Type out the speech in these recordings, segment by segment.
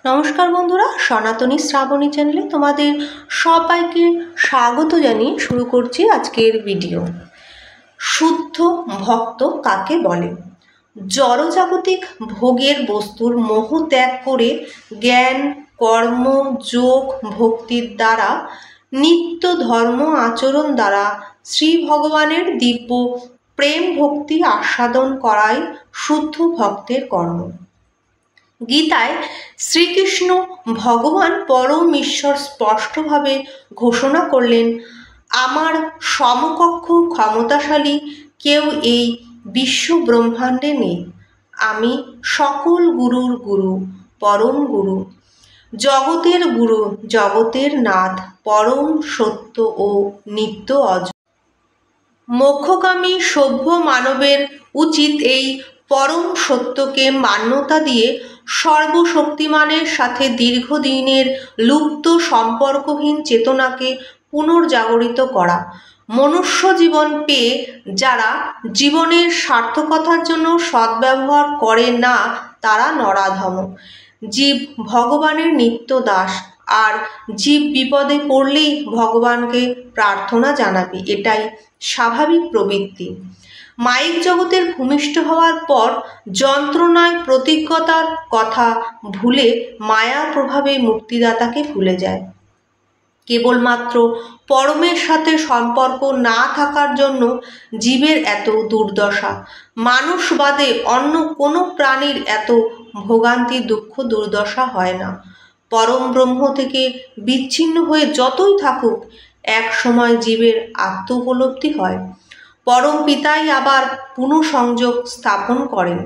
নমস্কার বন্ধুরা, সনাতনী শ্রাবণী চ্যানেলে তোমাদের সবাইকে স্বাগত জানিয়ে শুরু করছি আজকের ভিডিও। শুদ্ধ ভক্ত কাকে বলে? জড়জাগতিক ভোগের বস্তুর মোহ ত্যাগ করে জ্ঞান, কর্ম, যোগ, ভক্তির দ্বারা, নিত্য ধর্ম আচরণ দ্বারা শ্রী ভগবানের দিব্য প্রেম ভক্তি আস্বাদন করাই শুদ্ধ ভক্তের কর্ম। গীতায় শ্রীকৃষ্ণ ভগবান পরম ঈশ্বর স্পষ্টভাবে ঘোষণা করলেন, আমার সমকক্ষ ক্ষমতাশালী কেউ এই বিশ্ব ব্রহ্মাণ্ডে নেই। আমি সকল গুরুর গুরু, পরম গুরু, জগতের গুরু, জগতের নাথ, পরম সত্য ও নিত্য অজ। মোক্ষকামী সভ্য মানবের উচিত এই পরম সত্যকে মান্যতা দিয়ে সর্বশক্তিমানের সাথে দীর্ঘদিনের লুপ্ত সম্পর্কহীন চেতনাকে পুনর্জাগরিত করা। মনুষ্য জীবন পেয়ে যারা জীবনের সার্থকতার জন্য সদ্ব্যবহার করে না, তারা নরাধম। জীব ভগবানের নিত্য দাস, আর জীব বিপদে পড়লেই ভগবানকে প্রার্থনা জানাবে, এটাই স্বাভাবিক প্রবৃত্তি। মায়িক জগতের ভূমিষ্ঠ হওয়ার পর যন্ত্রণায় প্রতিজ্ঞতার কথা ভুলে মায়ার প্রভাবে মুক্তিদাতাকে ভুলে যায়। কেবলমাত্র পরমের সাথে সম্পর্ক না থাকার জন্য জীবের এত দুর্দশা। মানুষ বাদে অন্য কোনো প্রাণীর এত ভোগান্তি, দুঃখ, দুর্দশা হয় না। পরম ব্রহ্ম থেকে বিচ্ছিন্ন হয়ে যতই থাকুক, এক সময় জীবের আত্ম উপলব্ধি হয়। পরম পিতাই আবার পুনঃসংযোগ স্থাপন করেন।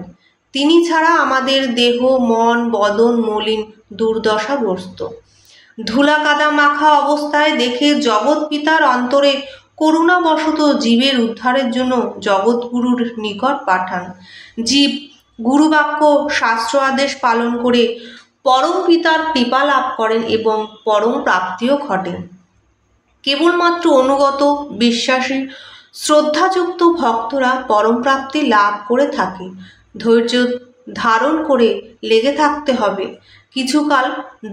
তিনি ছাড়া আমাদের দেহ, মন, বদন মলিন, দুর্দশাগ্রস্ত, ধুলা কাদা মাখা অবস্থায় দেখে জগৎ পিতার অন্তরে করুণাবশত জীবের উদ্ধারের জন্য জগৎগুরুর নিকট পাঠান। জীব গুরুবাক্য শাস্ত্র আদেশ পালন করে পরম পিতার কৃপা লাভ করেন এবং পরম প্রাপ্তিও ঘটে। কেবলমাত্র অনুগত, বিশ্বাসী, শ্রদ্ধাযুক্ত ভক্তরা পরম প্রাপ্তি লাভ করে থাকে। ধৈর্য ধারণ করে লেগে থাকতে হবে। কিছুকাল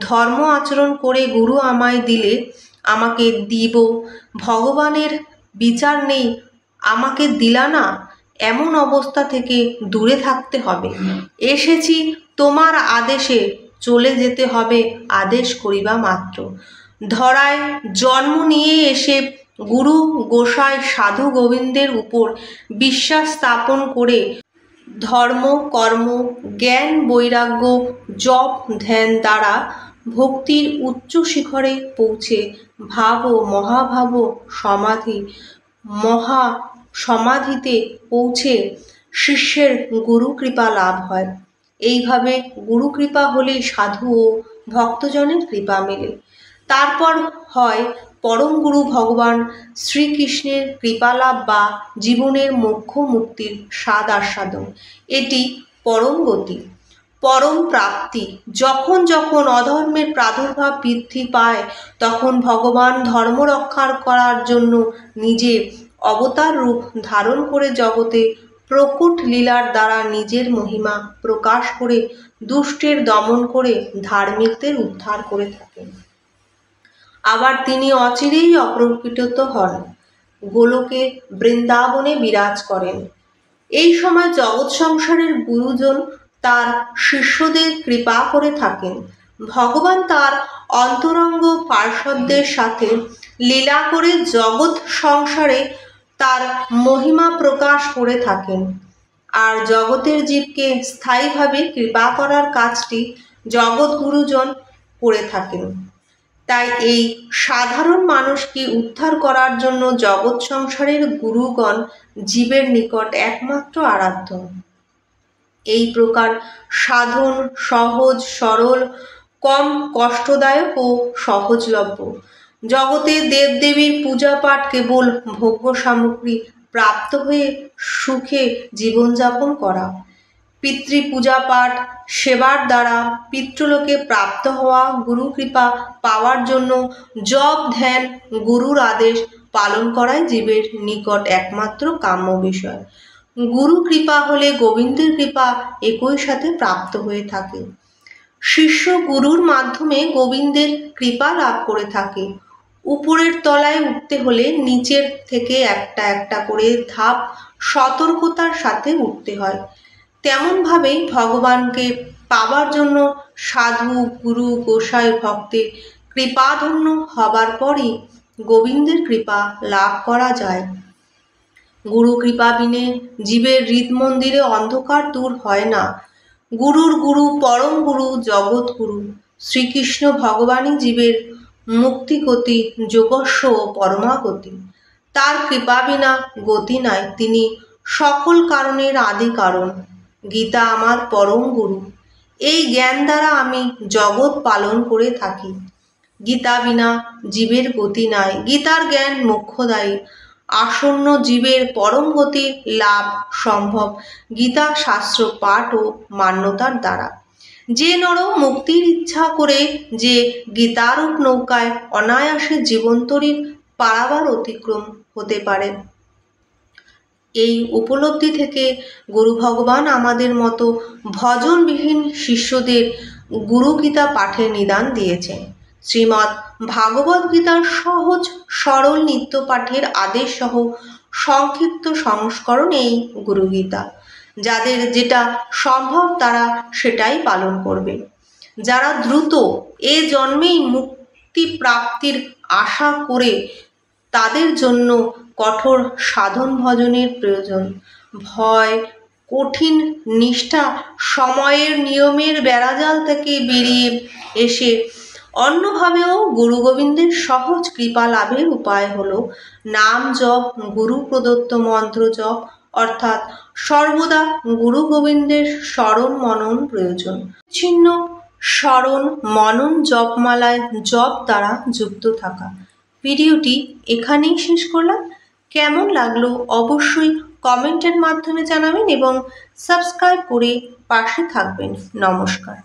ধর্ম আচরণ করে গুরু আমায় দিলে আমাকে দিব, ভগবানের বিচার নেই আমাকে দিলা না, এমন অবস্থা থেকে দূরে থাকতে হবে। এসেছি তোমার আদেশে, চলে যেতে হবে আদেশ করিবা মাত্র। ধরায় জন্ম নিয়ে এসে গুরু গোসাই সাধু গোবিন্দের উপর বিশ্বাস স্থাপন করে ধর্ম, কর্ম, জ্ঞান, বৈরাগ্য, জপ, ধ্যান দ্বারা ভক্তির উচ্চ শিখরে পৌঁছে ভাব ও মহাভাব সমাধি, মহা সমাধিতে পৌঁছে শিষ্যের গুরু কৃপা লাভ হয়। এইভাবে গুরু কৃপা হলেই সাধু ও ভক্তজনের কৃপা মেলে। তারপর হয় পরম গুরু ভগবান শ্রীকৃষ্ণের কৃপালাভ বা জীবনের মোক্ষ মুক্তির স্বাদ আস্বাদন। এটি পরম গতি, পরম প্রাপ্তি। যখন যখন অধর্মের প্রাদুর্ভাব বৃদ্ধি পায়, তখন ভগবান ধর্ম রক্ষা করার জন্য নিজে অবতার রূপ ধারণ করে জগতে প্রকট লীলার দ্বারা নিজের মহিমা প্রকাশ করে দুষ্টের দমন করে ধার্মিকদের উদ্ধার করে থাকেন। আবার তিনি অচিরেই অপ্রকটিত হন, গোলকে বৃন্দাবনে বিরাজ করেন। এই সময় জগৎ সংসারের গুরুজন তার শিষ্যদের কৃপা করে থাকেন। ভগবান তার অন্তরঙ্গ পার্ষদদের সাথে লীলা করে জগৎ সংসারে তার মহিমা প্রকাশ করে থাকেন। আর জগতের জীবকে স্থায়ীভাবে কৃপা করার কাজটি জগৎ গুরুজন করে থাকেন। তাই এই সাধারণ মানুষকে উদ্ধার করার জন্য জগৎ সংসারের গুরুগণ জীবের নিকট একমাত্র আরাধ্য। এই প্রকার সাধন সহজ, সরল, কম কষ্টদায়ক ও সহজলভ্য। জগতে দেবদেবীর পূজা পাঠ কেবল ভোগ্য সামগ্রী প্রাপ্ত হয়ে সুখে জীবনযাপন করা। পিতৃপূজা পাঠ সেবার দ্বারা পিতৃলোকে প্রাপ্ত হওয়া, গুরু কৃপা পাওয়ার জন্য জপ, ধ্যান, গুরুর আদেশ পালন করাই জীবের নিকট একমাত্র কাম্য বিষয়। গুরু কৃপা হলে গোবিন্দের কৃপা একই সাথে প্রাপ্ত হয়ে থাকে। শিষ্য গুরুর মাধ্যমে গোবিন্দের কৃপা লাভ করে থাকে। উপরের তলায় উঠতে হলে নিচের থেকে একটা একটা করে ধাপ সতর্কতার সাথে উঠতে হয়। তেমনভাবেই ভগবানকে পাবার জন্য সাধু, গুরু, গোসাই, ভক্তের কৃপাধন্য হবার পরই গোবিন্দের কৃপা লাভ করা যায়। গুরু কৃপা বিনে জীবের হৃদমন্দিরে অন্ধকার দূর হয় না। গুরুর গুরু, পরম গুরু, জগৎ গুরু শ্রীকৃষ্ণ ভগবানই জীবের মুক্তিগতি, যোগস্ব ও পরমাগতি। তার কৃপা বিনা গতি নাই। তিনি সকল কারণের আদি কারণ। গীতা আমার পরম গুরু। এই জ্ঞান দ্বারা আমি জগৎ পালন করে থাকি। গীতা বিনা জীবের গতি নাই। গীতার জ্ঞান মোক্ষদায়ী। আসন্ন জীবের পরম গতি লাভ সম্ভব গীতা শাস্ত্র পাঠ ও মান্যতার দ্বারা। যে নর মুক্তির ইচ্ছা করে যে গীতারূপ নৌকায় অনায়াসে জীবন্তরীর পারাবার অতিক্রম হতে পারে। এই উপলব্ধি থেকে গুরু ভগবান আমাদের মতো ভজনবিহীন শিষ্যদের গুরু গীতা পাঠের নিদান দিয়েছেন। শ্রীমদ্ ভাগবত গীতার সহজ সরল নিত্য পাঠের আদেশ সহ সংক্ষিপ্ত সংস্করণ এই গুরুগীতা। যাদের যেটা সম্ভব তারা সেটাই পালন করবে। যারা দ্রুত এ জন্মেই মুক্তি প্রাপ্তির আশা করে তাদের জন্য কঠোর সাধন ভজনের প্রয়োজন। ভয়, কঠিন নিষ্ঠা, সময়ের নিয়মের বেড়াজাল থেকে বেরিয়ে এসে অন্যভাবেও গুরু গোবিন্দের সহজ কৃপা লাভের উপায় হলো নাম জপ, গুরু প্রদত্ত মন্ত্র জপ, অর্থাৎ সর্বদা গুরু গোবিন্দের স্মরণ মনন প্রয়োজন। ছিন্ন স্মরণ মনন জপমালায় জপ দ্বারা যুক্ত থাকা। ভিডিওটি এখানেই শেষ করলাম। কেমন লাগলো অবশ্যই কমেন্টের মাধ্যমে জানাবেন এবং সাবস্ক্রাইব করে পাশে থাকবেন। নমস্কার।